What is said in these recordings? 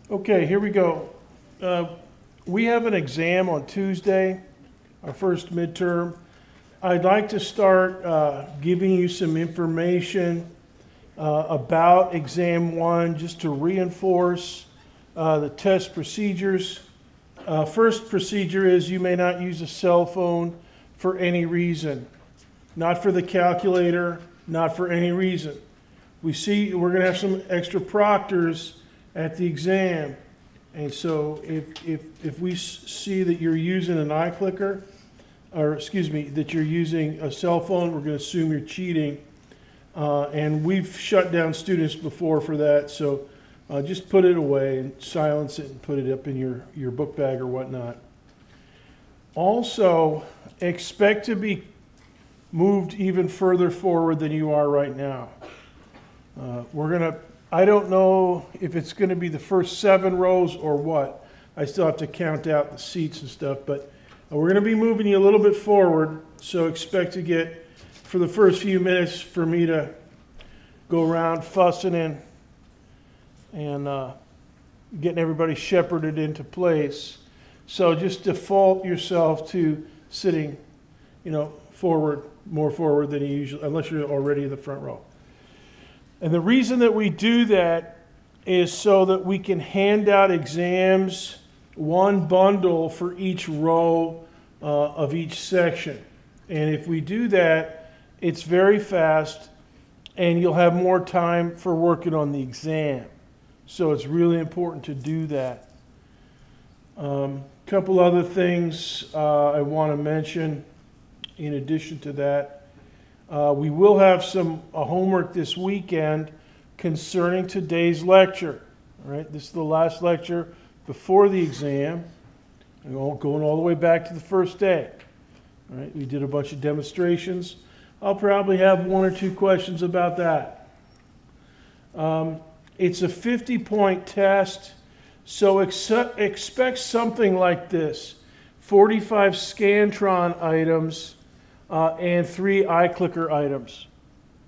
Okay, here we go. We have an exam on Tuesday, our first midterm. I'd like to start giving you some information about exam one, just to reinforce the test procedures. First procedure is you may not use a cell phone for any reason. Not for the calculator, not for any reason. We're going to have some extra proctors at the exam. And so if we see that you're using an iClicker, or excuse me, that you're using a cell phone, we're going to assume you're cheating. And we've shut down students before for that, so just put it away and silence it and put it up in your book bag or whatnot. Also, expect to be moved even further forward than you are right now. I don't know if it's going to be the first 7 rows or what. I still have to count out the seats and stuff, but we're going to be moving you a little bit forward, so expect to get, for the first few minutes, for me to go around fussing in and getting everybody shepherded into place. So just default yourself to sitting, forward, more forward than you usually, unless you're already in the front row. And the reason that we do that is so that we can hand out exams, one bundle for each row of each section. And if we do that, it's very fast and you'll have more time for working on the exam. So it's really important to do that. Couple other things I want to mention in addition to that. We will have some homework this weekend concerning today's lecture. All right, this is the last lecture before the exam, going all the way back to the first day. All right, we did a bunch of demonstrations. I'll probably have 1 or 2 questions about that. It's a 50-point test, so expect something like this: 45 Scantron items and 3 iClicker items.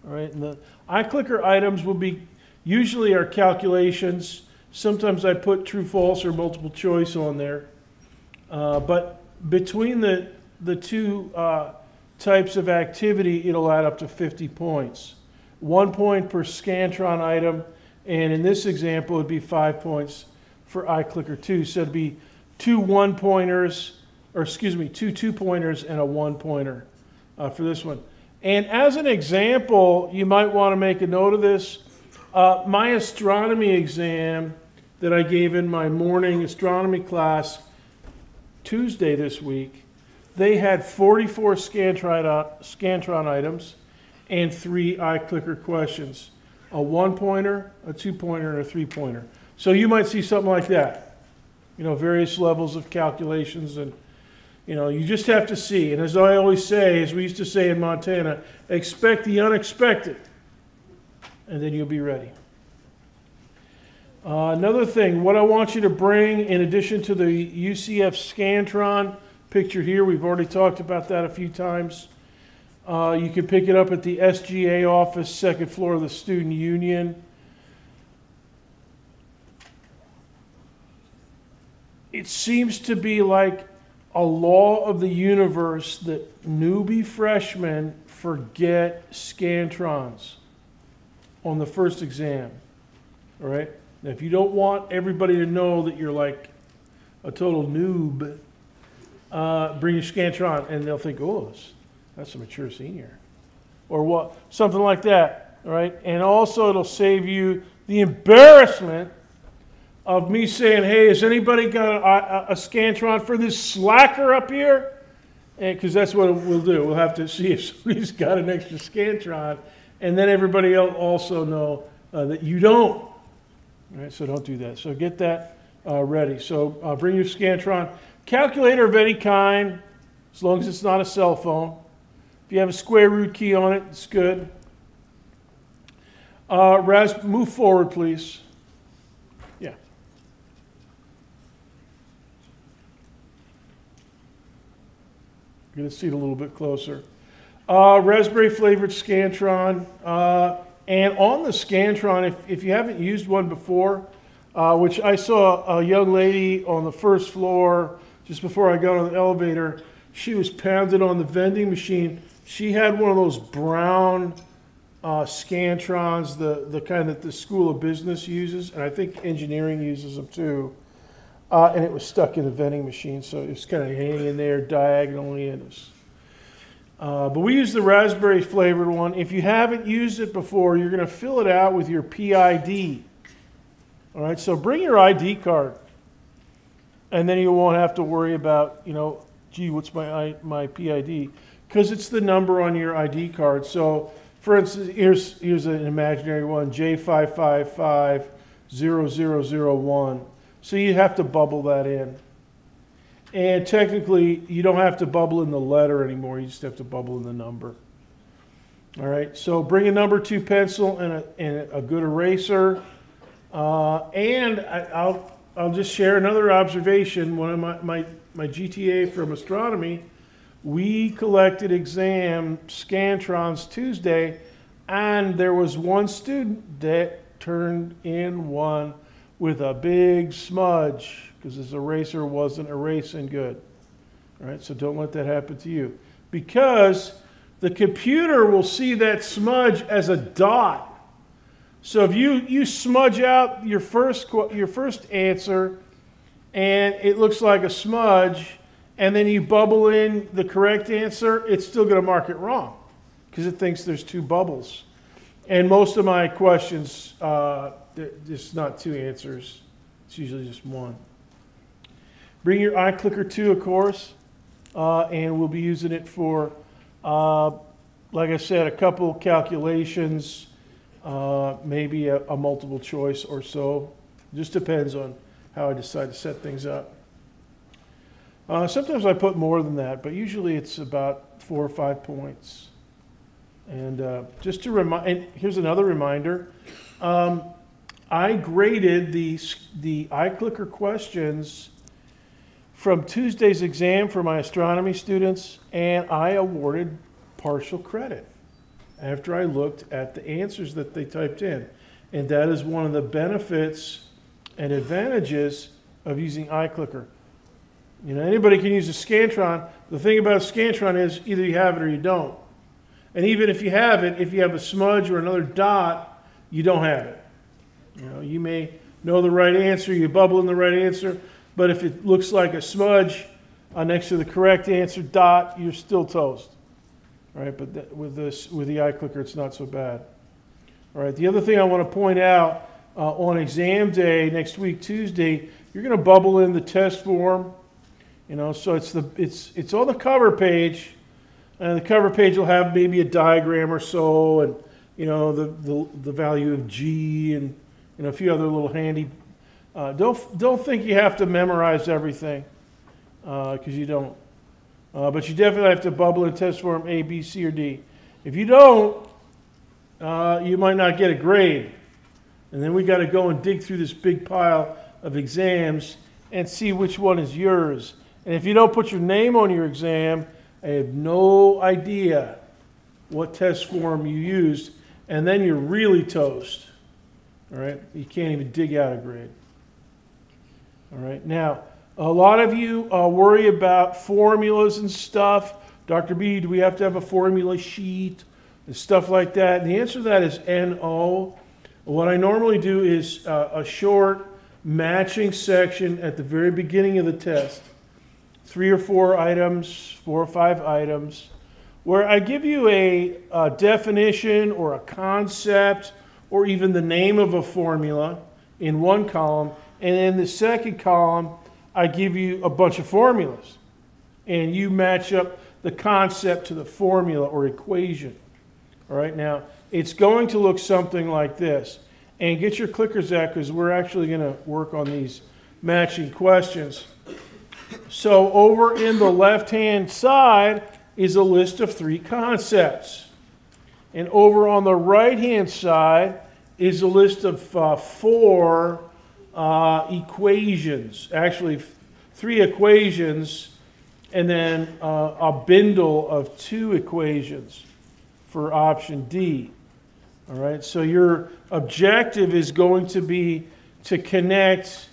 All right, and the iClicker items will be usually our calculations. Sometimes I put true, false, or multiple choice on there. But between the two types of activity, it'll add up to 50 points. 1 point per Scantron item, and in this example, it would be 5 points for iClicker 2. So it'd be 2 1-pointers, or excuse me, 2 2-pointers and a 1-pointer for this one. And as an example, you might want to make a note of this. My astronomy exam that I gave in my morning astronomy class Tuesday this week, they had 44 Scantron items and 3 iClicker questions. A 1-pointer, a 2-pointer, and a 3-pointer. So you might see something like that. Various levels of calculations, and you just have to see. And as I always say, as we used to say in Montana, expect the unexpected, and then you'll be ready. Another thing, what I want you to bring, in addition to the UCF Scantron picture here, we've already talked about that a few times. You can pick it up at the SGA office, 2nd floor of the Student Union. It seems to be like a law of the universe that newbie freshmen forget Scantrons on the first exam. All right? Now, if you don't want everybody to know that you're like a total noob, bring your Scantron, and they'll think, oh, that's a mature senior. Or what? Something like that. All right? And also, it'll save you the embarrassment of me saying, hey, has anybody got a Scantron for this slacker up here? Because that's what we'll do. We'll have to see if somebody's got an extra Scantron, and then everybody else also know that you don't. All right, so don't do that. So get that ready. So bring your Scantron. Calculator of any kind, as long as it's not a cell phone. If you have a square root key on it, it's good. Move forward, please. Yeah. Get a seat a little bit closer. Raspberry flavored Scantron. And on the Scantron, if you haven't used one before, which I saw a young lady on the first floor just before I got on the elevator. She was pounding on the vending machine. She had one of those brown Scantrons, the kind that the School of Business uses, and I think engineering uses them too. And it was stuck in the vending machine, so it was kind of hanging there diagonally. And it was, but we use the raspberry flavored one. If you haven't used it before, you're going to fill it out with your PID. All right, so bring your ID card, and then you won't have to worry about, gee, what's my PID? Because it's the number on your ID card. So, for instance, here's an imaginary one, J5550001. So you have to bubble that in. And technically, you don't have to bubble in the letter anymore. You just have to bubble in the number. All right, so bring a number 2 pencil and a good eraser. And I'll just share another observation. One of my GTA from astronomy, we collected exam Scantrons Tuesday, and there was one student that turned in one with a big smudge because his eraser wasn't erasing good. All right, so don't let that happen to you, because the computer will see that smudge as a dot. So if you smudge out your first answer and it looks like a smudge, and then you bubble in the correct answer, it's still going to mark it wrong because it thinks there's 2 bubbles. And most of my questions, there's not 2 answers. It's usually just 1. Bring your iClicker 2, of course, and we'll be using it for, like I said, a couple calculations, maybe a multiple choice or so. Just depends on how I decide to set things up. Sometimes I put more than that, but usually it's about 4 or 5 points. And just to remind, and here's another reminder, I graded the iClicker questions from Tuesday's exam for my astronomy students, and I awarded partial credit after I looked at the answers that they typed in. And that is one of the benefits and advantages of using iClicker. Anybody can use a Scantron. The thing about a Scantron is either you have it or you don't. And even if you have it, if you have a smudge or another dot, you don't have it. You may know the right answer, you bubble in the right answer, but if it looks like a smudge next to the correct answer dot, you're still toast. All right, but with the iClicker, it's not so bad. All right, the other thing I want to point out, on exam day next week, Tuesday, you're going to bubble in the test form. So it's on the cover page, and the cover page will have maybe a diagram or so, and the value of G and a few other little handy. Don't think you have to memorize everything, because you don't. But you definitely have to bubble in test form A, B, C, or D. If you don't, you might not get a grade, and then we got to go and dig through this big pile of exams and see which one is yours. And if you don't put your name on your exam, I have no idea what test form you used, and then you're really toast. All right? You can't even dig out a grade. All right? Now, a lot of you worry about formulas and stuff. Dr. B, do we have to have a formula sheet and stuff like that? And the answer to that is NO. What I normally do is a short matching section at the very beginning of the test. 3 or 4 items, 4 or 5 items, where I give you a definition or a concept or even the name of a formula in one column, and in the second column, I give you a bunch of formulas, and you match up the concept to the formula or equation. All right, now, it's going to look something like this. And get your clickers out, because we're actually going to work on these matching questions. So over in the left-hand side is a list of 3 concepts. And over on the right-hand side is a list of 4 equations. Actually, 3 equations, and then a bundle of 2 equations for option D. All right, so your objective is going to be to connect,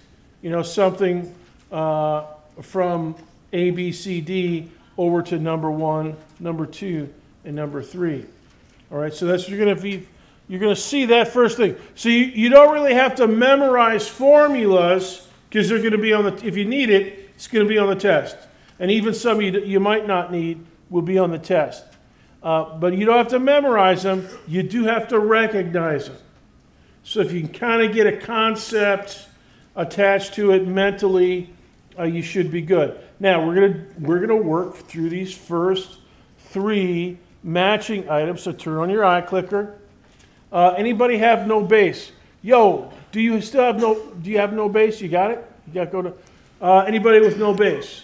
something from A, B, C, D over to number 1, number 2, and number 3. All right, so that's what you're going to see that first thing. So you don't really have to memorize formulas because they're going to be on the, if you need it, it's going to be on the test. And even some you might not need will be on the test. But you don't have to memorize them. You do have to recognize them. So if you can kind of get a concept attached to it mentally, you should be good. Now we're gonna work through these first 3 matching items. So turn on your iClicker. Anybody have no base? Yo, do you have no base? You got it? You got to go to anybody with no base?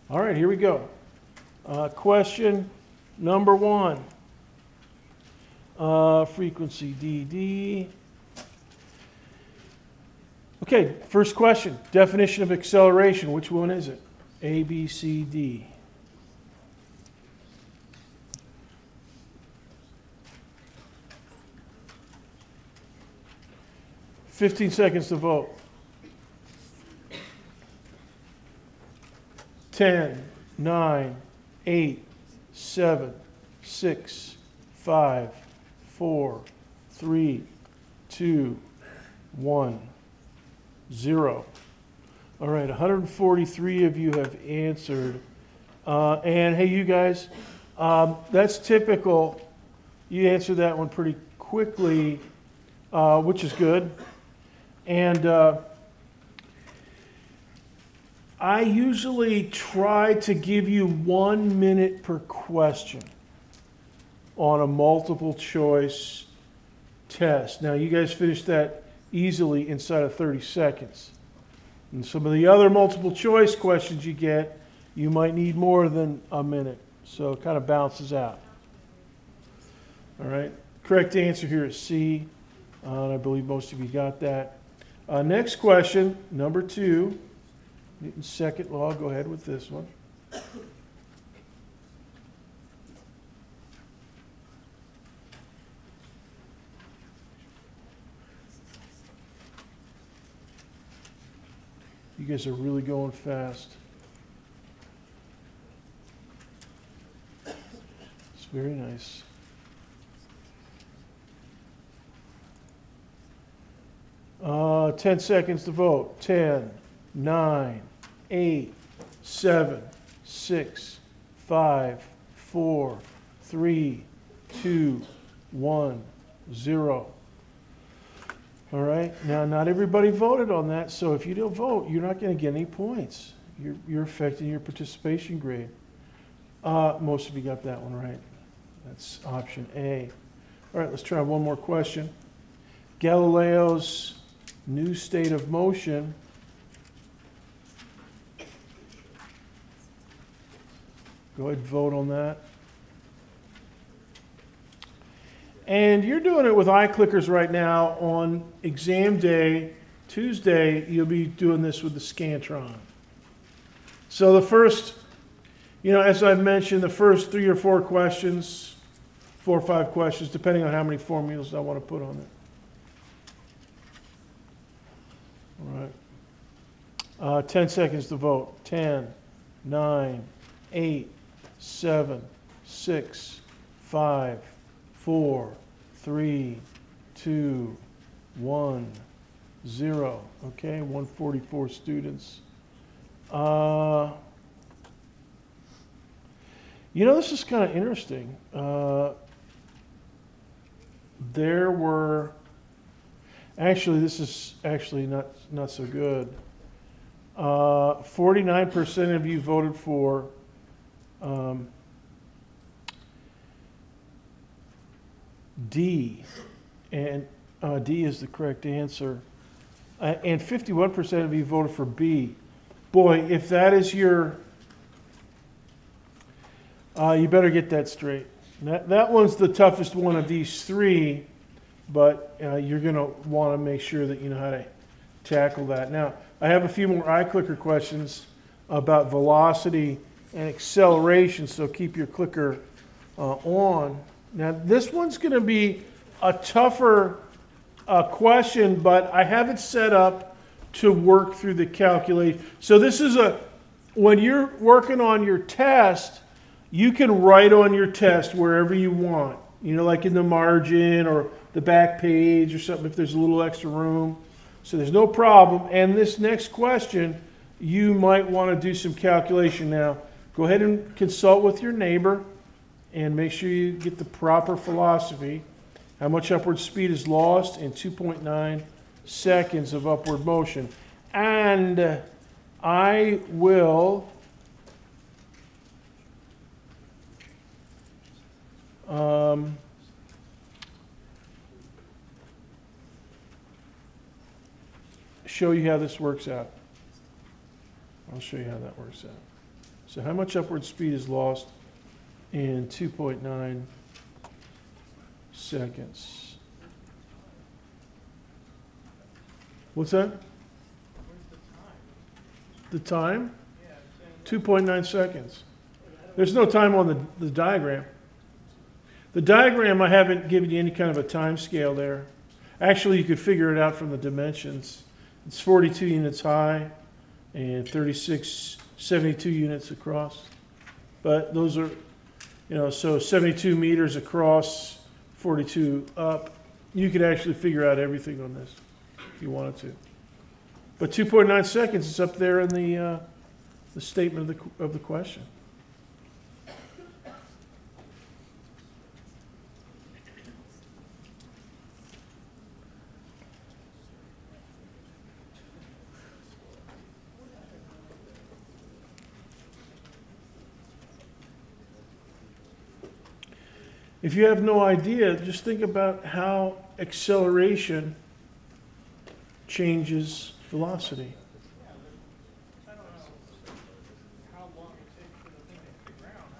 All right, here we go. Question number 1. Frequency DD. Okay, first question. Definition of acceleration. Which one is it? A, B, C, D. $15 seconds to vote. 10, 9, 8, 7, 6, 5, 4, 3, 2, 1, 0. All right, 143 of you have answered. And hey, you guys, that's typical. You answered that one pretty quickly, which is good. And I usually try to give you 1 minute per question on a multiple choice test. Now, you guys finished that easily inside of 30 seconds. And some of the other multiple choice questions you get, you might need more than a minute. So it kind of balances out. All right. Correct answer here is C. And I believe most of you got that. Next question, number 2. Newton's second law. Go ahead with this one. You guys are really going fast. It's very nice. Uh, 10 seconds to vote. 10, 9, 8, 7, 6, 5, 4, 3, 2, 1, 0. All right. Now, not everybody voted on that, so if you don't vote, you're not going to get any points. You're affecting your participation grade. Most of you got that one right. That's option A. All right, let's try one more question. Galileo's new state of motion. Go ahead and vote on that. And you're doing it with iClickers right now. On exam day, Tuesday, you'll be doing this with the Scantron. So the first, as I've mentioned, the first 3 or 4 questions, 4 or 5 questions, depending on how many formulas I want to put on it. All right. 10 seconds to vote. 10, 9, 8, 7, 6, 5, 4, 3, 2, 1, 0. Okay, 144 students. This is kind of interesting. There were, this is actually not so good. 49% of you voted for D, and D is the correct answer. And 51% of you voted for B. Boy, if that is your, you better get that straight. That one's the toughest one of these 3, but you're going to want to make sure that you know how to tackle that. Now, I have a few more iClicker questions about velocity and acceleration, so keep your clicker on. Now, this one's going to be a tougher a question, but I have it set up to work through the calculation. So this is when you're working on your test, you can write on your test wherever you want. Like in the margin or the back page or something if there's a little extra room. So there's no problem. And this next question, you might want to do some calculation now. Go ahead and consult with your neighbor and make sure you get the proper philosophy. How much upward speed is lost in 2.9 seconds of upward motion? And I will show you how this works out. I'll show you how that works out. So how much upward speed is lost in 2.9 seconds? What's that? The time? 2.9 seconds. There's no time on the diagram. The diagram, I haven't given you any kind of a time scale there. Actually, you could figure it out from the dimensions. It's 42 units high and 72 units across. But those are, so 72 meters across, 42 up. You could actually figure out everything on this if you wanted to. But 2.9 seconds is up there in the statement of the question. If you have no idea, just think about how acceleration changes velocity. I don't know how long it takes for the thing to hit the ground.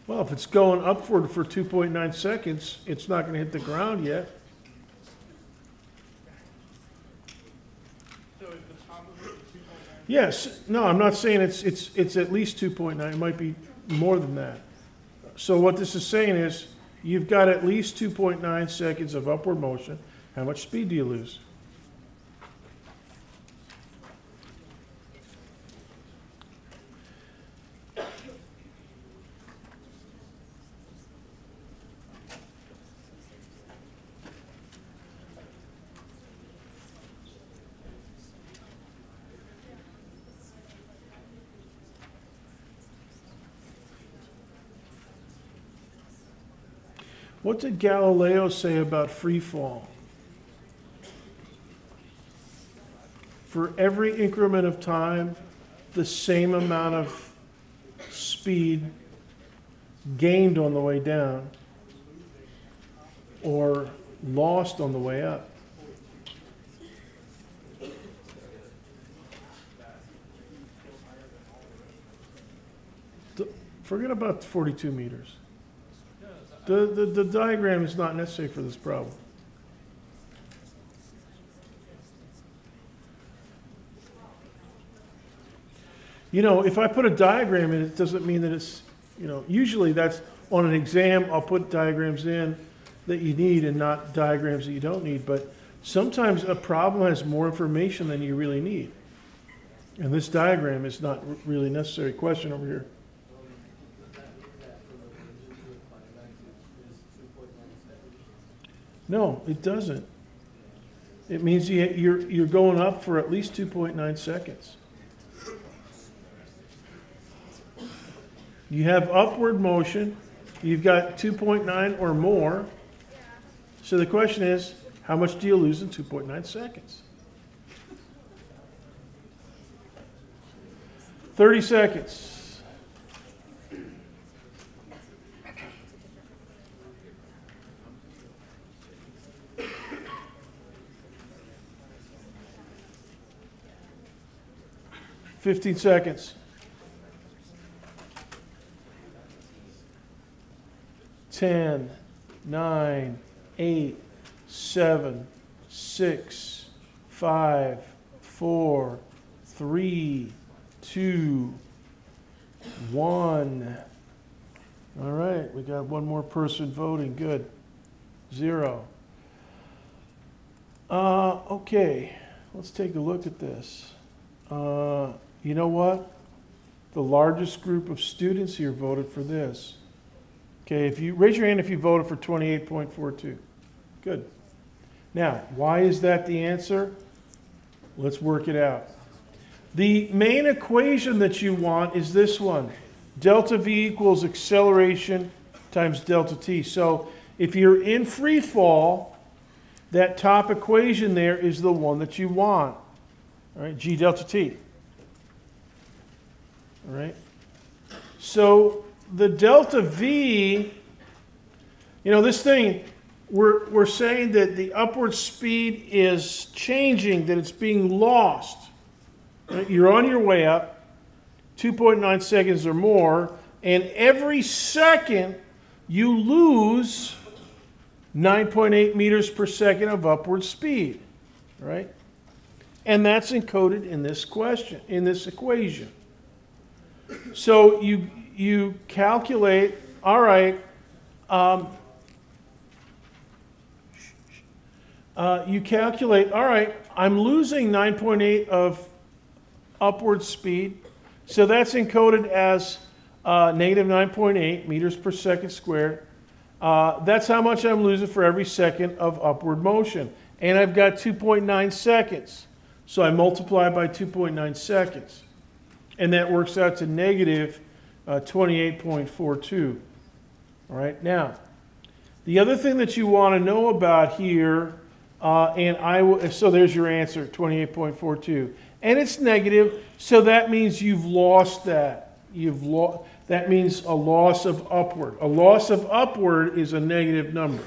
Well, if it's going upward for 2.9 seconds, it's not going to hit the ground yet. So is the top of it 2.9? Yes. No, I'm not saying it's at least 2.9. It might be more than that. So what this is saying is you've got at least 2.9 seconds of upward motion. How much speed do you lose? What did Galileo say about free fall? For every increment of time, the same amount of speed gained on the way down or lost on the way up. Forget about 42 meters. The diagram is not necessary for this problem. If I put a diagram in, it doesn't mean that it's, usually that's on an exam, I'll put diagrams in that you need and not diagrams that you don't need. But sometimes a problem has more information than you really need. And this diagram is not really necessary. Question over here. No, it doesn't. It means you're going up for at least 2.9 seconds. You have upward motion. You've got 2.9 or more. So the question is, how much do you lose in 2.9 seconds? 30 seconds. Fifteen seconds. 10, 9, 8, 7, 6, 5, 4, 3, 2, 1. All right, we got one more person voting. Good. 0. Okay, let's take a look at this. You know what? The largest group of students here voted for this. Okay, if you raise your hand if you voted for 28.42. Good. Now, why is that the answer? Let's work it out. The main equation that you want is this one. Delta V equals acceleration times delta T. So if you're in free fall, that top equation there is the one that you want. All right, G delta T. All right. So the delta V, you know, this thing, we're saying that the upward speed is changing, that it's being lost. Right? You're on your way up, 2.9 seconds or more, and every second you lose 9.8 meters per second of upward speed, right? And that's encoded in this question, in this equation. So you calculate, all right, you calculate, all right, I'm losing 9.8 of upward speed. So that's encoded as negative 9.8 meters per second squared. That's how much I'm losing for every second of upward motion. And I've got 2.9 seconds. So I multiply by 2.9 seconds. And that works out to negative 28.42. All right, now, the other thing that you want to know about here, so there's your answer, 28.42. And it's negative, so that means you've lost that. That means a loss of upward. A loss of upward is a negative number.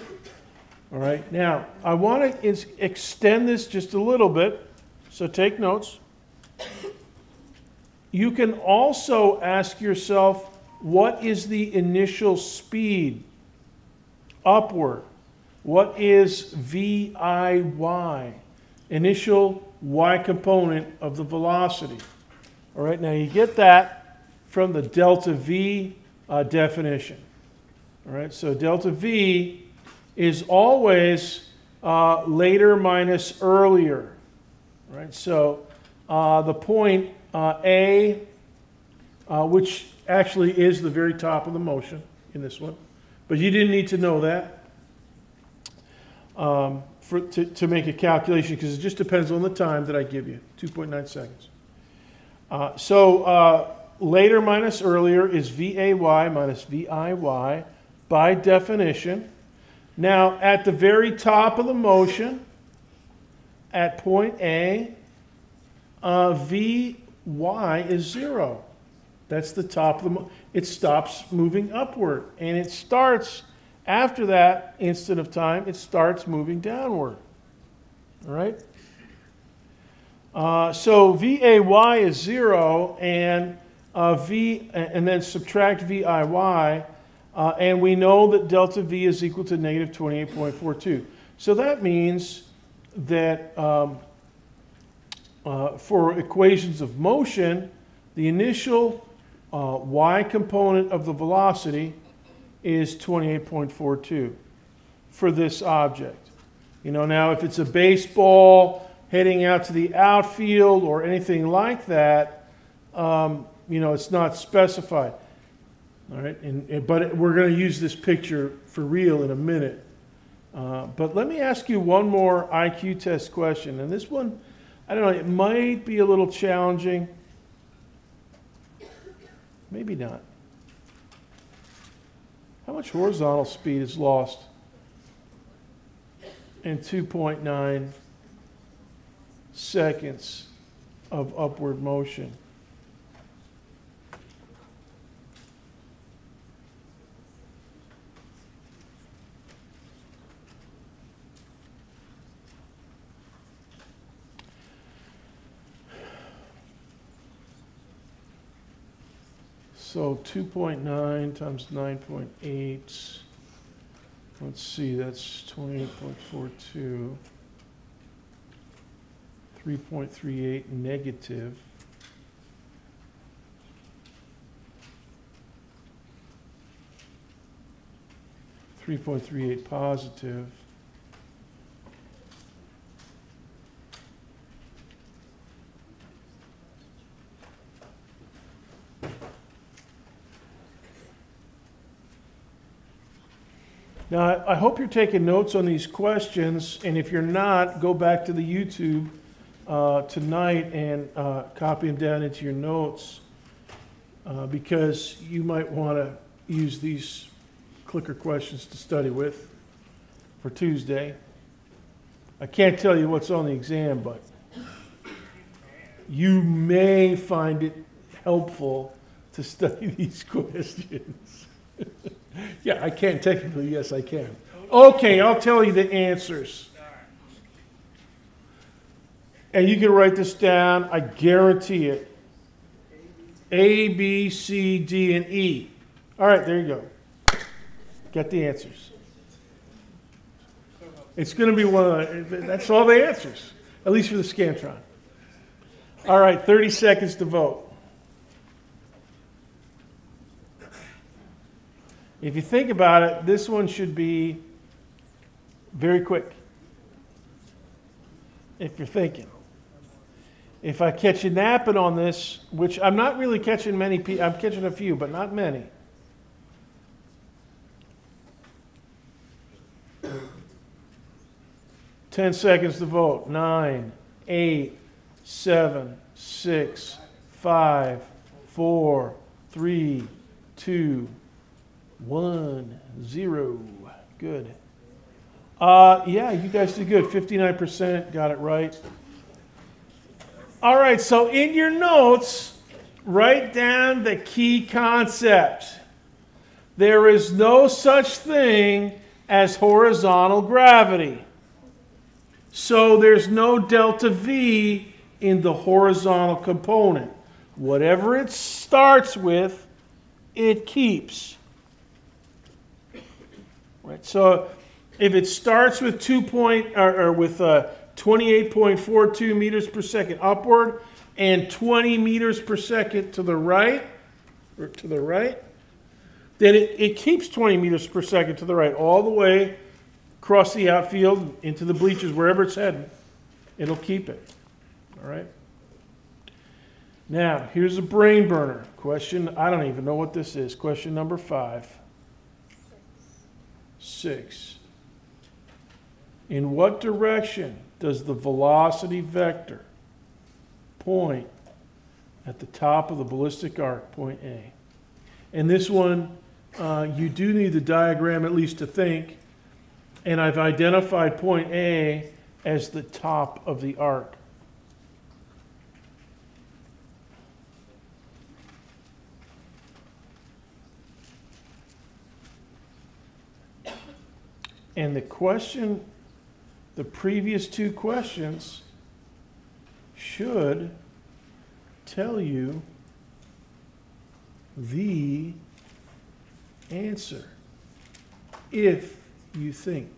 All right, now, I want to extend this just a little bit, so take notes. You can also ask yourself, what is the initial speed upward? What is VIY? Initial y component of the velocity. All right, now you get that from the delta V definition. All right, so delta V is always later minus earlier. All right, so the point A, which actually is the very top of the motion in this one, but you didn't need to know that to make a calculation, because it just depends on the time that I give you, 2.9 seconds. So later minus earlier is VAY minus VIY by definition. Now, at the very top of the motion, at point A, VY is 0. That's the top of the motion. It stops moving upward, and it starts, after that instant of time, it starts moving downward. All right? So VAY is 0, and and then subtract VIY, and we know that delta V is equal to negative 28.42. So that means that for equations of motion, the initial y component of the velocity is 28.42 for this object. You know, now if it's a baseball heading out to the outfield or anything like that, you know, it's not specified. All right, but we're going to use this picture for real in a minute. But let me ask you one more IQ test question. And this one, I don't know, it might be a little challenging. Maybe not. How much horizontal speed is lost in 2.9 seconds of upward motion? So 2.9 times 9.8, let's see, that's 28.42, 3.38 negative, .38 positive, Now, I hope you're taking notes on these questions, and if you're not, go back to the YouTube tonight and copy them down into your notes because you might want to use these clicker questions to study with for Tuesday. I can't tell you what's on the exam, but you may find it helpful to study these questions. Yeah, I can't technically, yes, I can. Okay, I'll tell you the answers. And you can write this down, I guarantee it. A, B, C, D, and E. All right, there you go. Get the answers. It's going to be one of the, that's all the answers, at least for the Scantron. All right, 30 seconds to vote. If you think about it, this one should be very quick. If you're thinking. If I catch you napping on this, which I'm not really catching many people, I'm catching a few, but not many. Ten seconds to vote. 9, 8, 7, 6, 5, 4, 3, 2, 1, 0. Good. Yeah, you guys did good. 59% got it right. All right, so in your notes, write down the key concept. There is no such thing as horizontal gravity. So there's no delta V in the horizontal component. Whatever it starts with, it keeps. Right. So if it starts with 28.42 meters per second upward and 20 meters per second to the right, then it keeps 20 meters per second to the right all the way across the outfield into the bleachers, wherever it's heading. It'll keep it. All right. Now, here's a brain burner. Question, I don't even know what this is. Question number 5. 6. In what direction does the velocity vector point at the top of the ballistic arc, point A? And this one, you do need the diagram at least to think, and I've identified point A as the top of the arc. And the question, the previous two questions should tell you the answer if you think.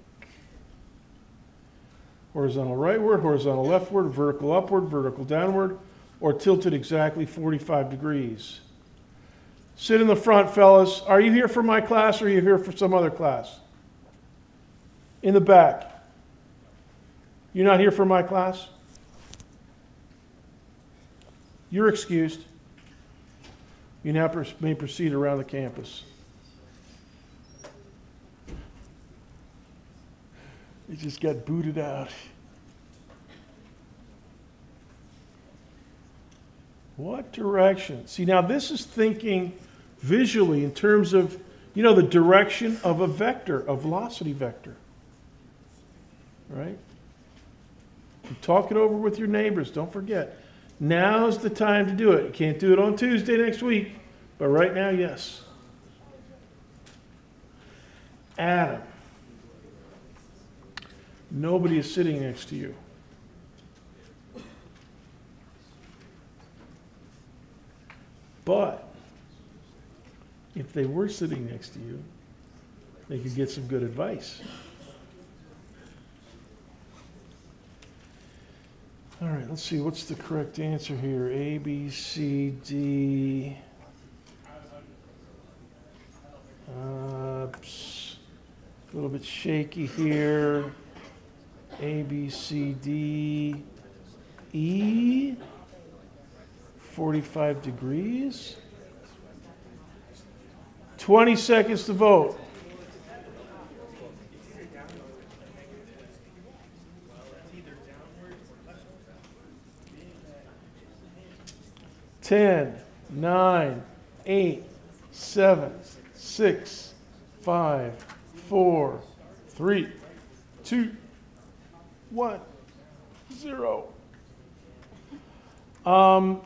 Horizontal rightward, horizontal leftward, vertical upward, vertical downward, or tilted exactly 45 degrees. Sit in the front, fellas. Are you here for my class or are you here for some other class? In the back. You're not here for my class? You're excused. You now may proceed around the campus. You just got booted out. What direction? See, now this is thinking visually in terms of, you know, the direction of a vector, a velocity vector. Right? Talk it over with your neighbors. Don't forget. Now's the time to do it. You can't do it on Tuesday next week, but right now, yes. Adam. Nobody is sitting next to you. But if they were sitting next to you, they could get some good advice. All right, let's see, what's the correct answer here? A, B, C, D. A little bit shaky here. A, B, C, D, E. 45 degrees. 20 seconds to vote. 10, 9, 8, 7, 6, 5, 4, 3, 2, 1, 0.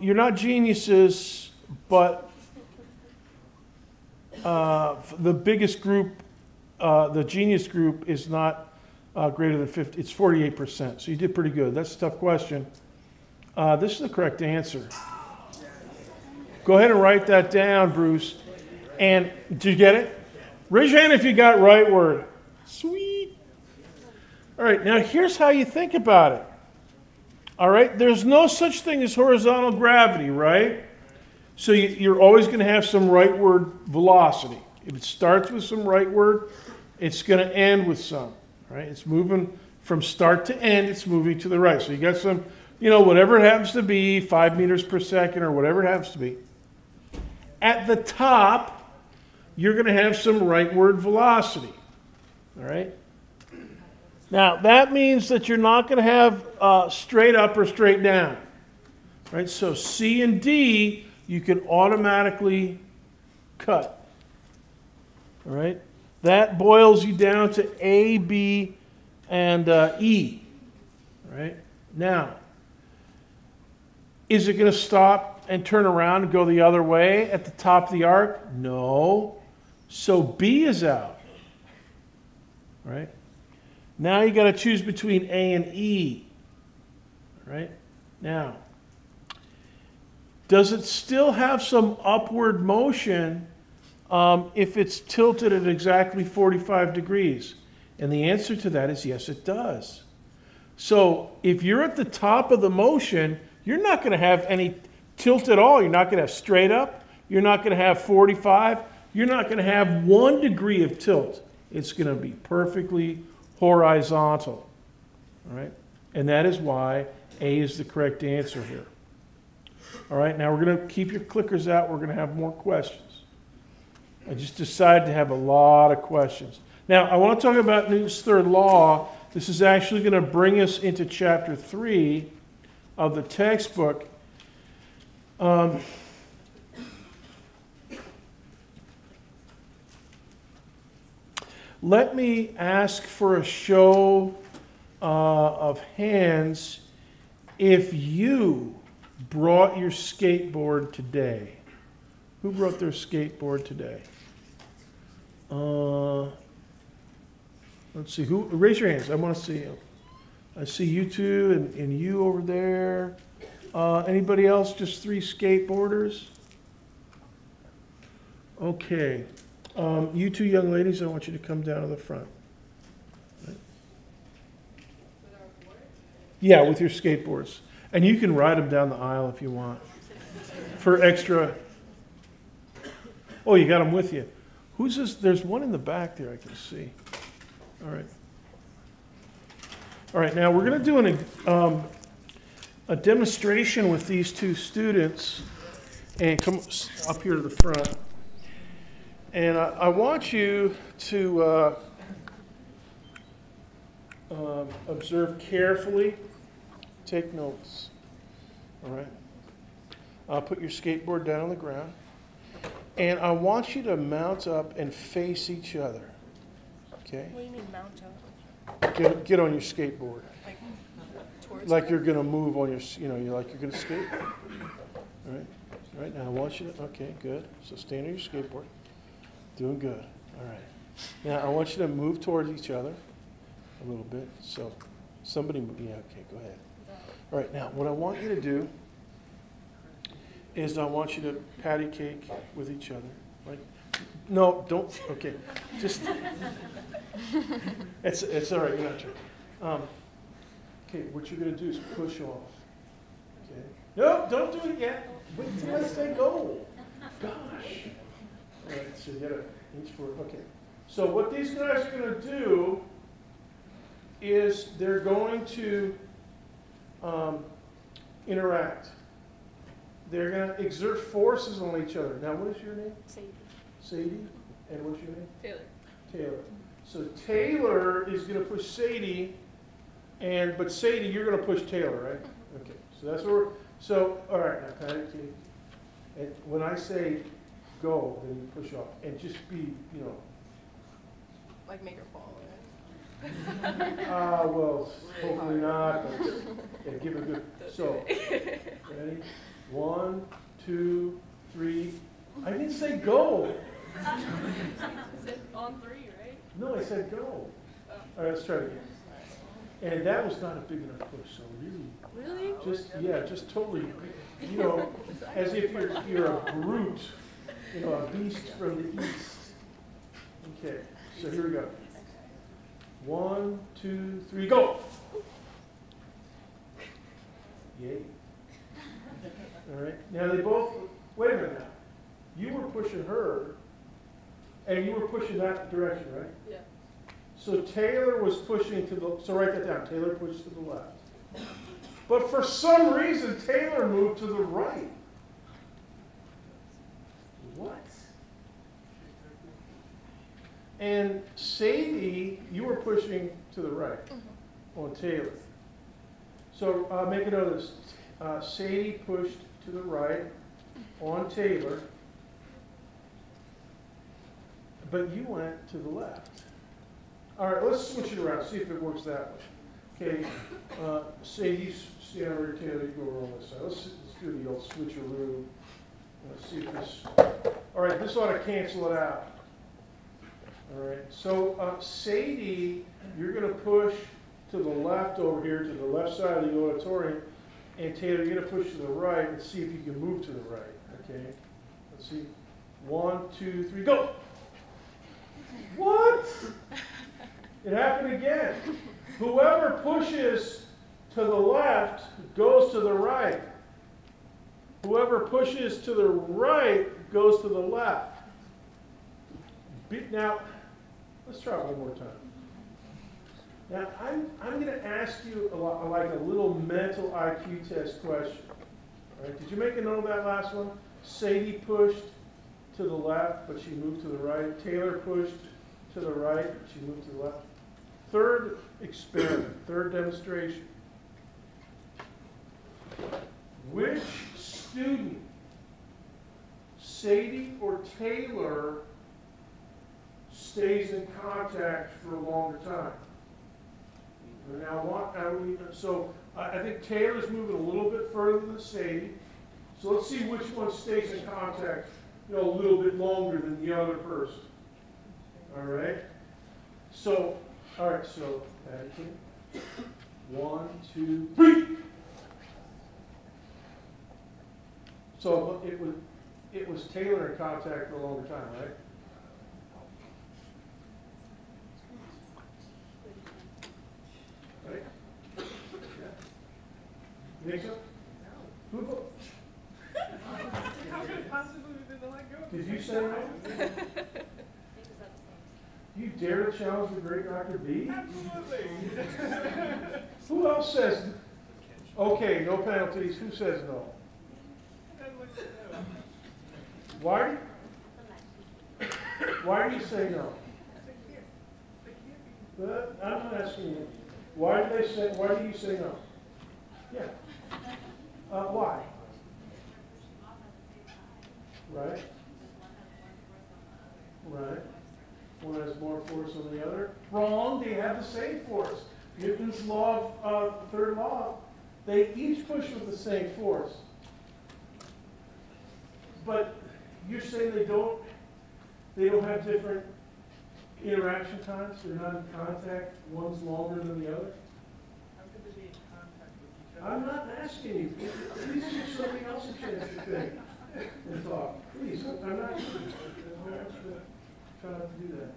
You're not geniuses, but the biggest group, the genius group, is not greater than 50. It's 48%. So you did pretty good. That's a tough question. This is the correct answer. Go ahead and write that down, Bruce. And did you get it? Raise your hand if you got right word. Sweet. All right, now here's how you think about it. All right, there's no such thing as horizontal gravity, right? So you're always going to have some rightward velocity. If it starts with some rightward, it's going to end with some, right? It's moving from start to end, it's moving to the right. So you got some, whatever it happens to be, 5 meters per second or whatever it happens to be. At the top, you're going to have some rightward velocity, all right? Now, that means that you're not going to have straight up or straight down, right? So C and D, you can automatically cut, all right? That boils you down to A, B, and E, right? Now, is it going to stop and turn around and go the other way at the top of the arc? No. So B is out, right? Now you got to choose between A and E, right? Now, does it still have some upward motion if it's tilted at exactly 45 degrees? And the answer to that is yes, it does. So if you're at the top of the motion, you're not going to have any tilt at all. You're not going to have straight up. You're not going to have 45. You're not going to have 1 degree of tilt. It's going to be perfectly horizontal, all right? And that is why A is the correct answer here. All right, now we're going to keep your clickers out. We're going to have more questions. I just decided to have a lot of questions. Now, I want to talk about Newton's third law. This is actually going to bring us into chapter 3 of the textbook. Let me ask for a show of hands if you brought your skateboard today. Who brought their skateboard today? Let's see. Who? Raise your hands. I want to see you. I see you two and you over there. Anybody else? Just 3 skateboarders? Okay. You 2 young ladies, I want you to come down to the front. Right. Yeah, with your skateboards. And you can ride them down the aisle if you want. For extra. Oh, you got them with you. Who's this? There's one in the back there I can see. All right. All right, now we're going to do a demonstration with these 2 students. And come up here to the front. And I want you to observe carefully, take notes, all right? I'll put your skateboard down on the ground, and I want you to mount up and face each other, okay? What do you mean mount up? Get on your skateboard. Like towards Like you're going to move on your, you're like you're going to skate. All right? All right, now I want you to, okay, good. So stand on your skateboard. Doing good. All right. Now I want you to move towards each other a little bit. So somebody, yeah, okay, go ahead. All right, now what I want you to do is I want you to patty cake with each other. Right? No, don't, okay. Just, it's all right, you're not trying. Okay, what you're going to do is push off. Okay. No, don't do it yet. Wait till I say go. Gosh. All right, so you got to inch forward. Okay. So what these guys are going to do is they're going to interact. They're going to exert forces on each other. Now, what is your name? Sadie. Sadie. And what's your name? Taylor. Taylor. So Taylor is going to push Sadie, but Sadie, you're going to push Taylor, right? Okay. So that's where. So all right, now patty cake. And when I say go, then you push off. And just be, you know, Like make her fall, well, hopefully not, but yeah, give it a good, so, ready? 1, 2, 3. I didn't say go. Is it on 3, right? No, I said go. All right, let's try it again. And that was not a big enough push, so really, Really? just totally, you know, as if you're a brute, you know, a beast from the east. Okay, so here we go. 1, 2, 3, go! Yay. All right, now they both, wait a minute now. You were pushing her, and you were pushing that direction, right? Yeah. So Taylor was pushing to the, so write that down, Taylor pushed to the left. But for some reason, Taylor moved to the right. What? And Sadie, you were pushing to the right on Taylor. So make a note of this. Sadie pushed to the right on Taylor, but you went to the left. All right, let's switch it around, see if it works that way. Okay, Sadie, stand over here, Taylor, you go over on this side. Let's do the old switcheroo. Let's see if this, all right, this ought to cancel it out. All right, so Sadie, you're going to push to the left over here, to the left side of the auditorium, and Taylor, you're going to push to the right and see if you can move to the right, okay? Let's see. 1, 2, 3, go! What? It happened again. Whoever pushes to the left goes to the right. Whoever pushes to the right goes to the left. Now, let's try it one more time. Now, I'm going to ask you like a little mental IQ test question. All right, did you make a note of that last one? Sadie pushed to the left, but she moved to the right. Taylor pushed to the right, but she moved to the left. Third experiment, third demonstration. Which student, Sadie or Taylor, stays in contact for a longer time? Now, I think Taylor's moving a little bit further than Sadie. So let's see which one stays in contact, you know, a little bit longer than the other person. All right. So, all right. So, Paddington. 1, 2, 3. So it was Taylor in contact for a longer time, right? Right? Yeah. You think so? Who voted? How could it possibly be the let go? Did you say no? You dare to challenge the great Dr. B? Absolutely. Who else says, okay, no penalties? Who says no? Why? Why do you say no? But I'm not asking you. Why do you say no? Yeah. Why? Right. Right. One has more force than the other. Wrong. They have the same force. Newton's law of third law. They each push with the same force. But you're saying they don't have different interaction times? They're not in contact. One's longer than the other? How could they be in contact with each other? I'm not asking you. Please give somebody else a chance to think and talk. Please, I'm not try not to do that.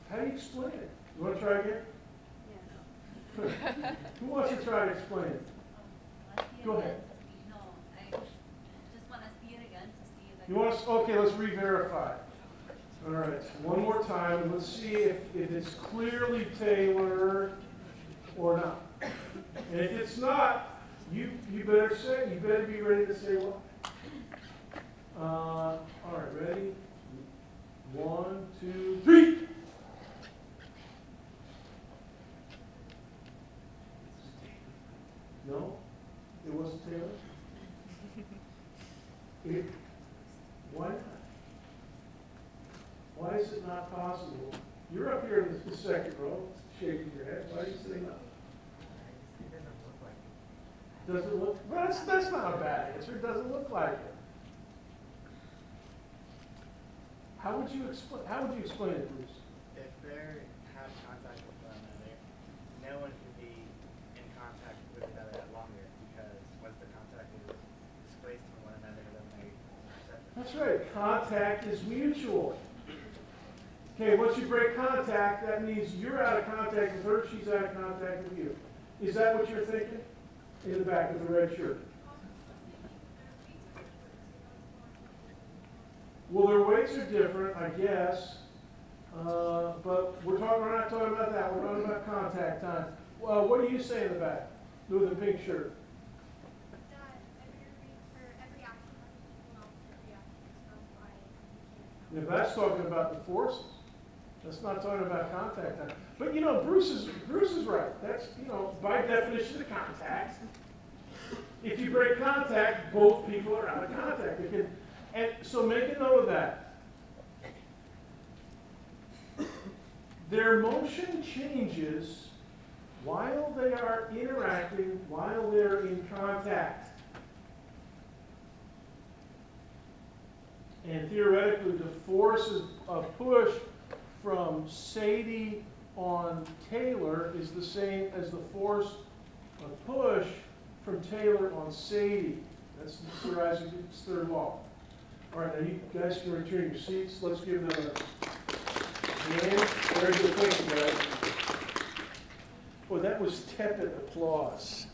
How do you explain it? You want to try again? Yeah. Who wants to try to explain it? Go ahead. No, I just want to see it again to see if I You want us? Okay, let's re-verify. All right, one more time. Let's see if it's clearly Taylor or not. And if it's not, you better be ready to say what. All right, ready? 1, 2, 3. No? It wasn't Taylor? Why not? Why is it not possible? You're up here in the second row, shaking your head. Why are you sitting up? It doesn't look like it. Doesn't look, well, that's not a bad answer. It doesn't look like it. How would you explain it, Bruce? If they have contact with one another, no one can be in contact with another longer because once the contact is displaced from one another, then they separate. That's right. Contact is mutual. Okay, once you break contact, that means you're out of contact with her, she's out of contact with you. Is that what you're thinking? In the back of the red shirt. Well, their weights are different, I guess. But we're not talking about that. We're talking about contact time. Well, what do you say in the back? With the pink shirt. If that's talking about the forces, that's not talking about contact time. But you know, Bruce is right. That's, you know, by definition of contact. If you break contact, both people are out of contact. And so make a note of that. Their motion changes while they are interacting, while they're in contact. And theoretically, the force of push from Sadie on Taylor is the same as the force of push from Taylor on Sadie. That's Sir Isaac Newton's third law. All right, now you guys can return your seats. Let's give them a hand. Very good thinking, guys. Boy, that was tepid applause.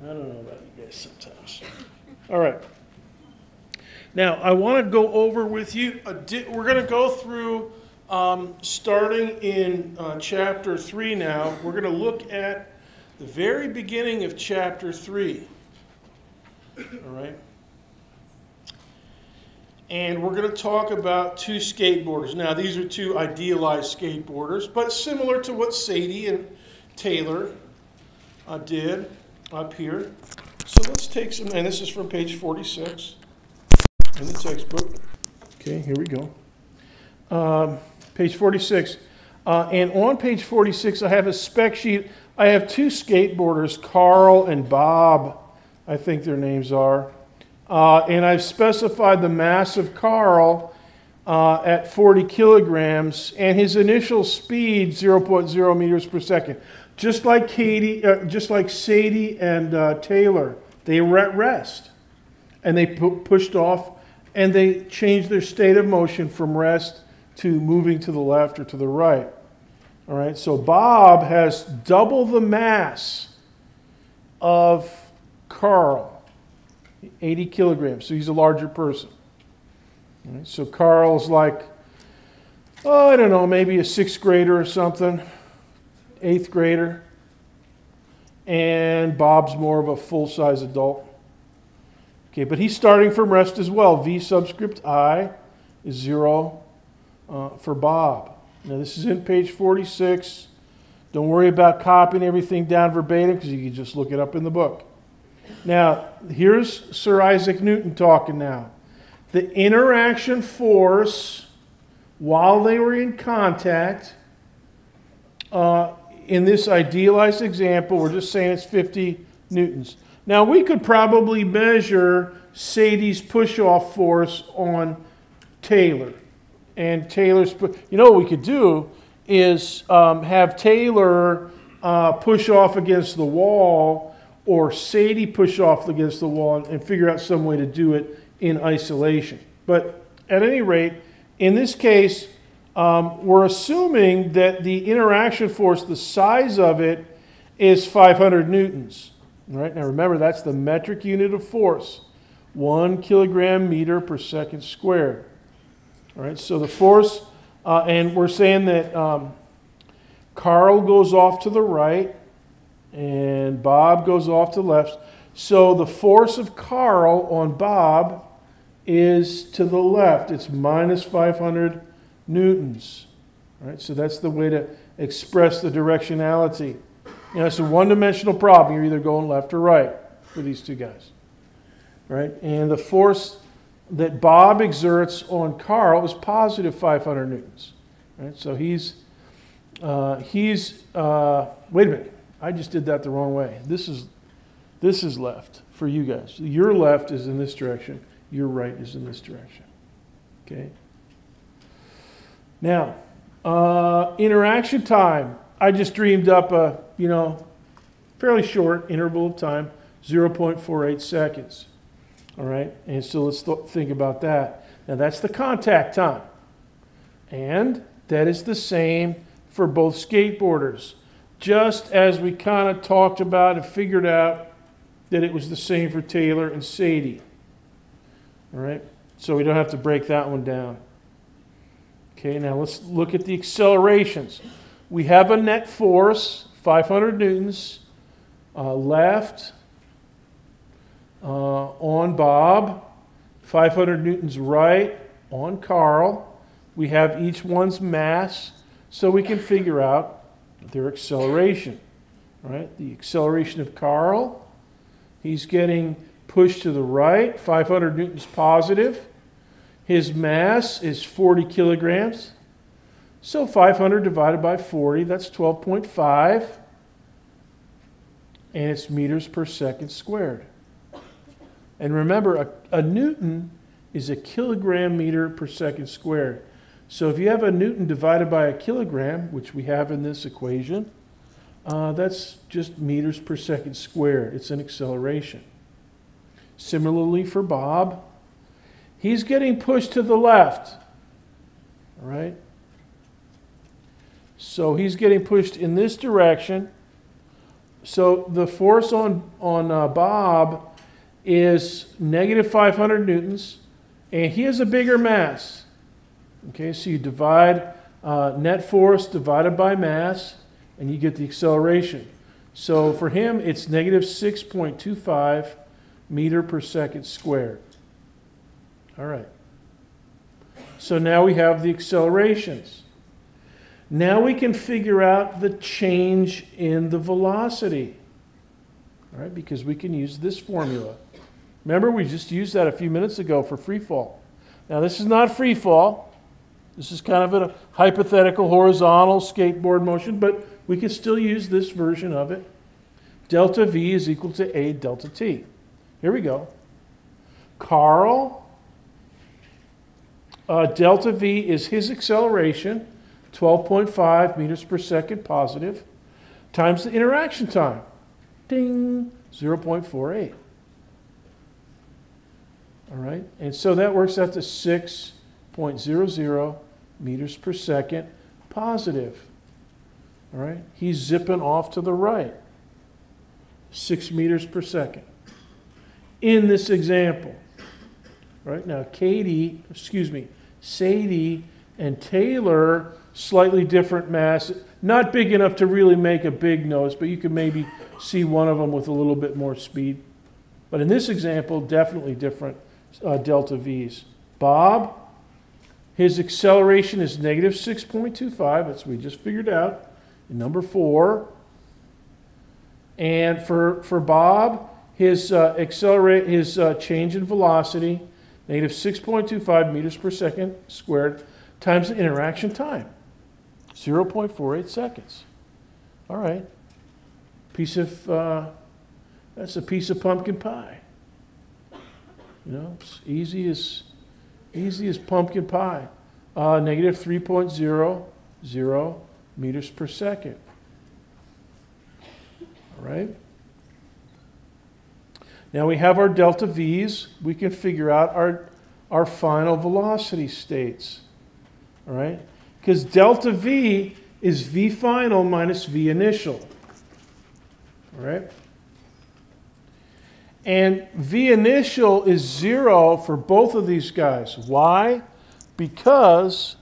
I don't know about you guys sometimes. All right. Now, I want to go over with you, we're going to go through, starting in chapter 3 now. We're going to look at the very beginning of chapter 3. All right? And we're going to talk about two skateboarders. Now, these are two idealized skateboarders, but similar to what Sadie and Taylor did up here. So let's take some, and this is from page 46 in the textbook. Okay, here we go. Page 46. And on page 46, I have a spec sheet. I have two skateboarders, Carl and Bob, I think their names are. And I've specified the mass of Carl at 40 kilograms and his initial speed 0.0 meters per second. Just like Sadie and Taylor, they were at rest, and they pushed off, and they changed their state of motion from rest to moving to the left or to the right. All right, so Bob has double the mass of Carl, 80 kilograms, so he's a larger person. All right, so Carl's like, oh, I don't know, maybe a 6th grader or something. 8th grader, and Bob's more of a full-size adult. Okay, but he's starting from rest as well. V subscript I is 0 for Bob. Now this is in page 46. Don't worry about copying everything down verbatim because you can just look it up in the book. Now, here's Sir Isaac Newton talking now. The interaction force while they were in contact, in this idealized example, we're just saying it's 50 newtons. Now, we could probably measure Sadie's push-off force on Taylor. And Taylor's, you know what we could do is have Taylor push off against the wall or Sadie push off against the wall and figure out some way to do it in isolation. But at any rate, in this case, we're assuming that the interaction force, the size of it, is 500 newtons. All right, now remember, that's the metric unit of force, 1 kilogram meter per second squared. All right, so the force, and we're saying that Carl goes off to the right and Bob goes off to the left. So the force of Carl on Bob is to the left. It's minus 500 newtons. All right, so that's the way to express the directionality. You know, it's a one-dimensional problem. You're either going left or right for these two guys. Right? And the force that Bob exerts on Carl is positive 500 newtons. Right? So wait a minute, I just did that the wrong way. This is left for you guys. Your left is in this direction, your right is in this direction. Okay? Now, interaction time. I just dreamed up a, fairly short interval of time, 0.48 seconds. All right, and so let's think about that. Now that's the contact time. And that is the same for both skateboarders. Just as we kind of talked about and figured out that it was the same for Taylor and Sadie. All right, so we don't have to break that one down. Okay, now let's look at the accelerations. We have a net force, 500 newtons, left, on Bob, 500 newtons right on Carl. We have each one's mass, so we can figure out their acceleration. Right? The acceleration of Carl, he's getting pushed to the right, 500 newtons positive. His mass is 40 kilograms. So 500 divided by 40, that's 12.5. And it's meters per second squared. And remember, a newton is a kilogram meter per second squared. So if you have a newton divided by a kilogram, which we have in this equation, that's just meters per second squared. It's an acceleration. Similarly for Bob, he's getting pushed to the left. All right? So he's getting pushed in this direction. So the force on Bob is negative 500 newtons, and he has a bigger mass. Okay, so you divide net force divided by mass, and you get the acceleration. So for him, it's negative 6.25 meter per second squared. All right. So now we have the accelerations. Now we can figure out the change in the velocity. All right, because we can use this formula. Remember, we just used that a few minutes ago for free fall. Now, this is not free fall. This is kind of a hypothetical horizontal skateboard motion, but we can still use this version of it. Delta V is equal to A delta T. Here we go. Carl, delta V is his acceleration, 12.5 meters per second positive, times the interaction time. Ding, 0.48. All right, and so that works out to 6.00 meters per second positive. All right, he's zipping off to the right, 6 meters per second. In this example, right now, Sadie and Taylor, slightly different mass, not big enough to really make a big nose, but you can maybe see one of them with a little bit more speed. But in this example, definitely different delta V's. Bob, his acceleration is negative 6.25. That's what we just figured out in number 4. And for Bob, his change in velocity, negative 6.25 meters per second squared, times the interaction time, 0.48 seconds. All right. That's a piece of pumpkin pie. You know, it's easy as pumpkin pie. Negative 3.00 meters per second. All right. Now we have our delta V's. We can figure out our final velocity states. All right. Because delta V is V final minus V initial. All right. And V initial is 0 for both of these guys. Why? Because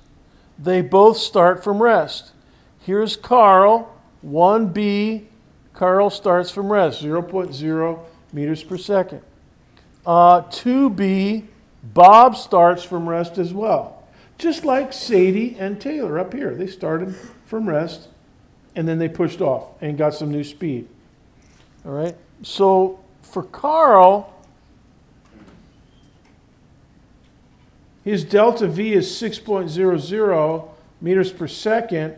they both start from rest. Here's Carl, 1B. Carl starts from rest, 0.0 meters per second. 2B, Bob starts from rest as well. Just like Sadie and Taylor up here. They started from rest and then they pushed off and got some new speed. All right? So for Carl, his delta V is 6.00 meters per second,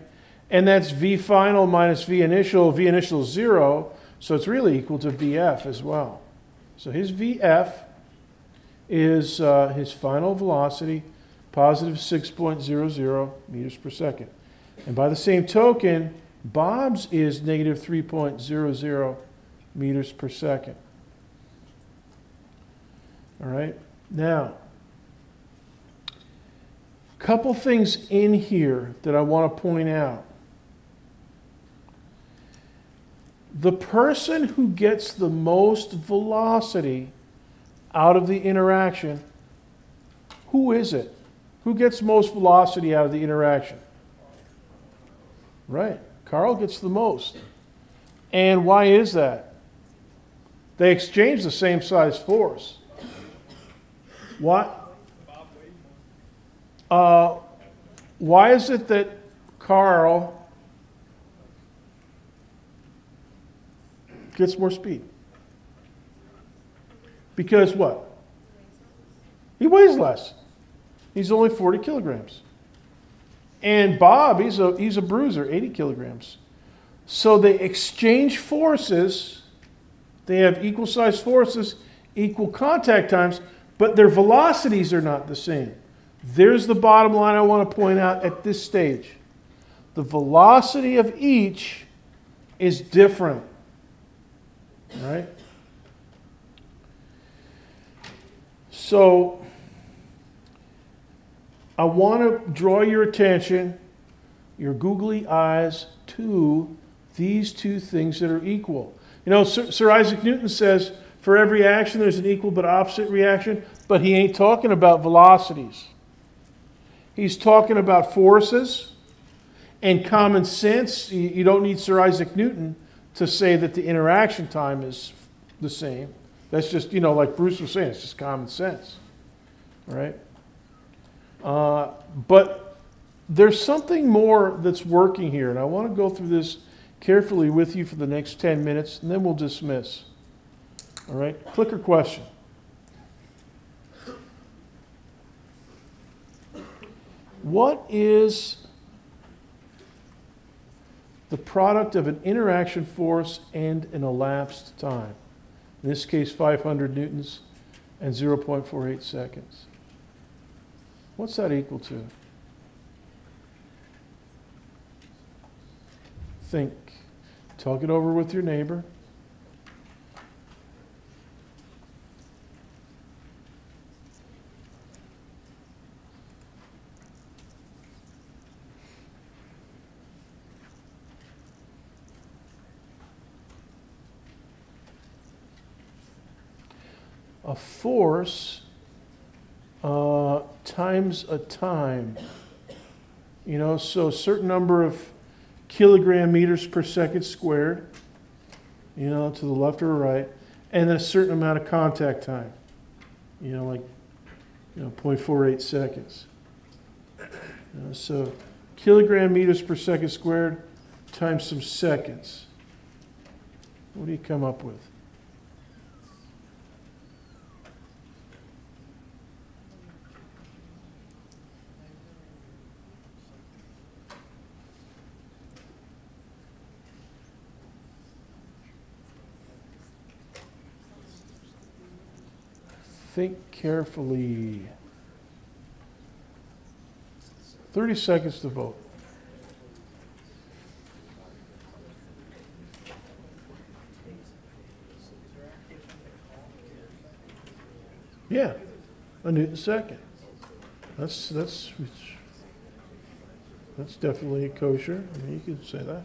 and that's V final minus V initial. V initial is 0, so it's really equal to VF as well. So his VF is his final velocity, positive 6.00 meters per second. And by the same token, Bob's is negative 3.00 meters per second. All right? Now, couple things in here that I want to point out. The person who gets the most velocity out of the interaction, who is it? Who gets most velocity out of the interaction? Right, Carl gets the most. And why is that? They exchange the same size force. What? Why is it that Carl gets more speed? Because what? He weighs less. He's only 40 kilograms. And Bob, he's a bruiser, 80 kilograms. So they exchange forces. They have equal size forces, equal contact times, but their velocities are not the same. There's the bottom line I want to point out at this stage. The velocity of each is different. All right? So I want to draw your attention, your googly eyes, to these two things that are equal. You know, Sir Isaac Newton says, for every action there's an equal but opposite reaction, but he ain't talking about velocities. He's talking about forces and common sense. You don't need Sir Isaac Newton to say that the interaction time is the same. That's just, you know, like Bruce was saying, it's just common sense. All right? But there's something more that's working here, and I want to go through this carefully with you for the next 10 minutes, and then we'll dismiss. All right? Clicker question. What is the product of an interaction force and an elapsed time? In this case, 500 newtons and 0.48 seconds. What's that equal to? Think. Talk it over with your neighbor. A force times a time. You know, so a certain number of kilogram meters per second squared, you know, to the left or right, and then a certain amount of contact time. You know, like, you know, 0.48 seconds. You know, so kilogram meters per second squared times some seconds. What do you come up with? Think carefully. 30 seconds to vote. Yeah, a Newton second. That's definitely kosher. I mean, you could say that.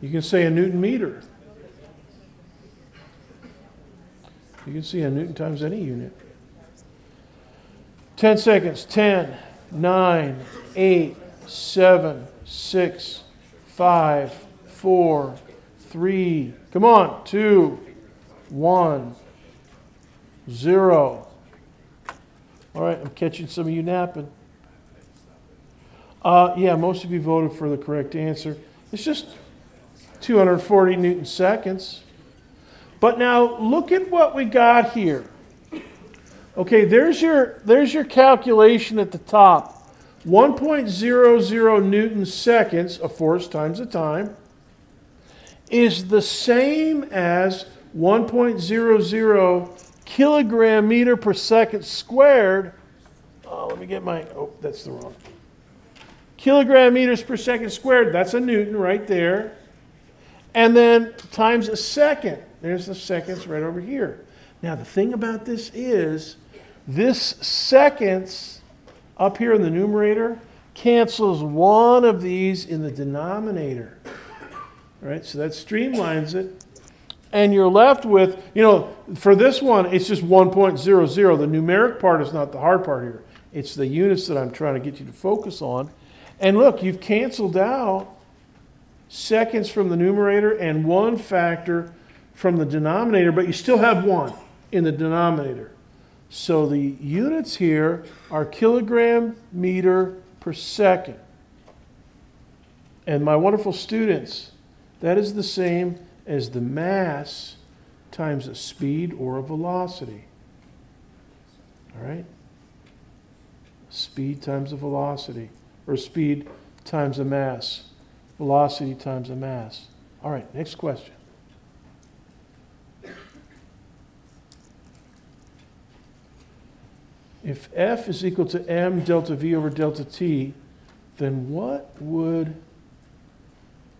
You can say a Newton meter. You can see a Newton times any unit. 10 seconds. 10, 9, 8, 7, 6, 5, 4, 3. Come on. 2, 1, 0. All right, I'm catching some of you napping. Yeah, most of you voted for the correct answer. It's just 240 Newton seconds. But now look at what we got here. Okay, there's your calculation at the top. 1.00 Newton seconds, a force times a time, is the same as 1.00 kilogram meter per second squared. Oh, let me get my, oh, that's the wrong. Kilogram meters per second squared, that's a Newton right there. And then times a second. There's the seconds right over here. Now the thing about this is, this seconds up here in the numerator cancels one of these in the denominator. All right, so that streamlines it. And you're left with, you know, for this one, it's just 1.00. The numeric part is not the hard part here. It's the units that I'm trying to get you to focus on. And look, you've canceled out seconds from the numerator and one factor from the denominator, but you still have one in the denominator. So the units here are kilogram meter per second. And my wonderful students, that is the same as the mass times a speed or a velocity. All right? Speed times a velocity, or speed times a mass. Velocity times a mass. All right, next question. If F is equal to m delta V over delta T, then what would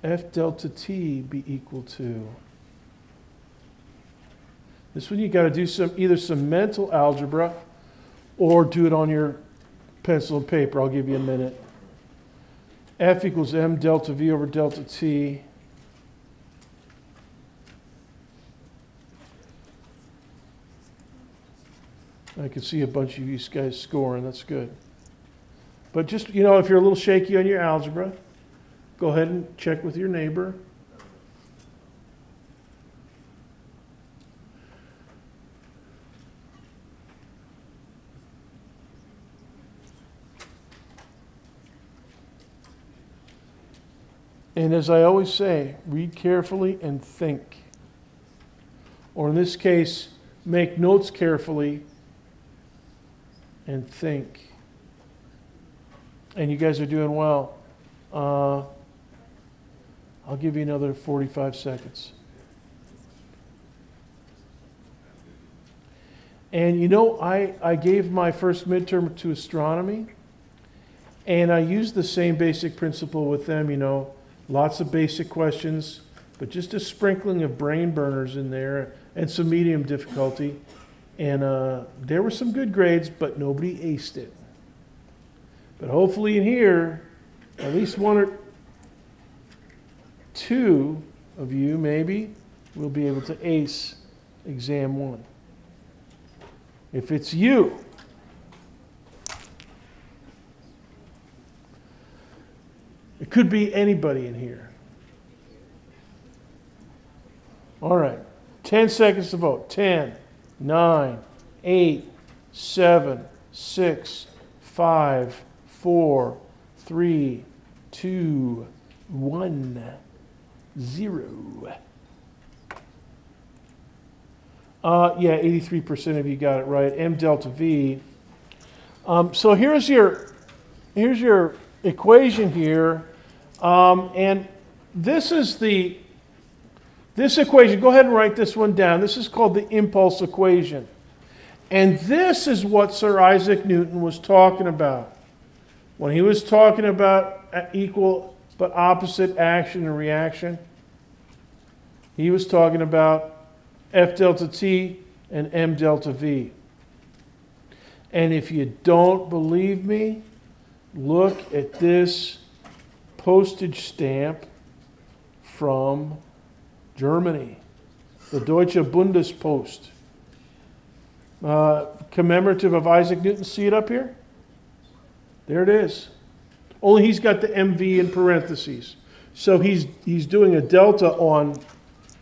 F delta T be equal to? This one you got to do either some mental algebra or do it on your pencil and paper. I'll give you a minute. F equals m delta V over delta T. I can see a bunch of you guys scoring. That's good. But just, you know, if you're a little shaky on your algebra, go ahead and check with your neighbor. And as I always say, read carefully and think. Or in this case, make notes carefully and think. And you guys are doing well. I'll give you another 45 seconds. And you know, I gave my first midterm to astronomy, and I used the same basic principle with them, you know, lots of basic questions, but just a sprinkling of brain burners in there and some medium difficulty. And there were some good grades, but nobody aced it. But hopefully in here, at least one or two of you maybe will be able to ace exam 1. If it's you, it could be anybody in here. All right, 10 seconds to vote. 10, 9, 8, 7, 6, 5, 4, 3, 2, 1, 0. Yeah, 83% of you got it right. M delta V. So here's your equation here, and this equation. Go ahead and write this one down. This is called the impulse equation, and this is what Sir Isaac Newton was talking about when he was talking about equal but opposite action and reaction. He was talking about F delta T and M delta V. And if you don't believe me, look at this postage stamp from Germany, the Deutsche Bundespost, commemorative of Isaac Newton. See it up here? There it is. Only he's got the MV in parentheses. So he's doing a delta on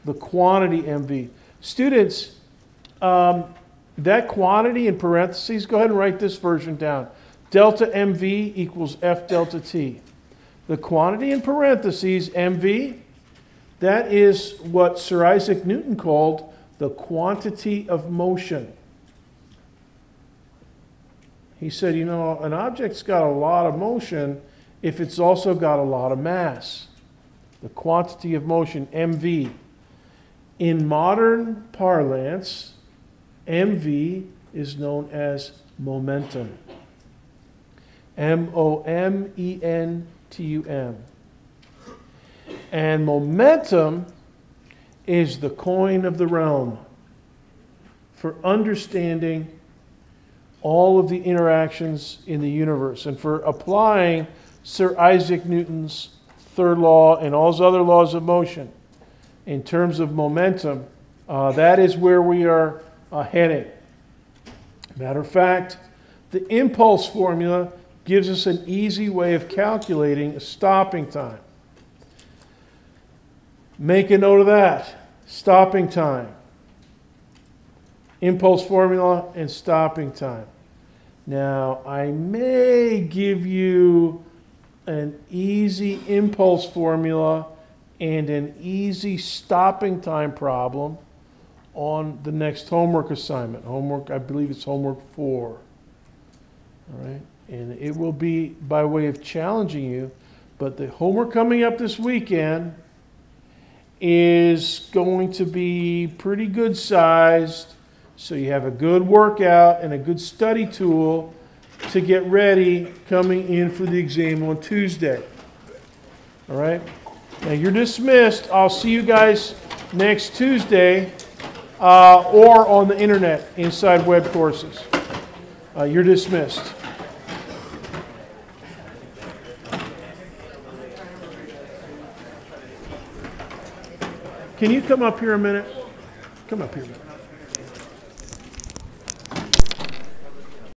the quantity MV. Students, that quantity in parentheses, go ahead and write this version down. delta mv equals F delta t. The quantity in parentheses, mv, that is what Sir Isaac Newton called the quantity of motion. He said, you know, an object's got a lot of motion if it's also got a lot of mass. The quantity of motion, mv. In modern parlance, mv is known as momentum. M-O-M-E-N-T-U-M. And momentum is the coin of the realm for understanding all of the interactions in the universe and for applying Sir Isaac Newton's third law and all his other laws of motion in terms of momentum. That is where we are heading. Matter of fact, the impulse formula gives us an easy way of calculating a stopping time. Make a note of that. Stopping time. Impulse formula and stopping time. Now, I may give you an easy impulse formula and an easy stopping time problem on the next homework assignment. Homework, I believe it's homework 4. All right? And it will be by way of challenging you, but the homework coming up this weekend is going to be pretty good sized, so you have a good workout and a good study tool to get ready coming in for the exam on Tuesday. All right? Now you're dismissed. I'll see you guys next Tuesday or on the internet inside web courses. You're dismissed. Can you come up here a minute? Come up here a minute.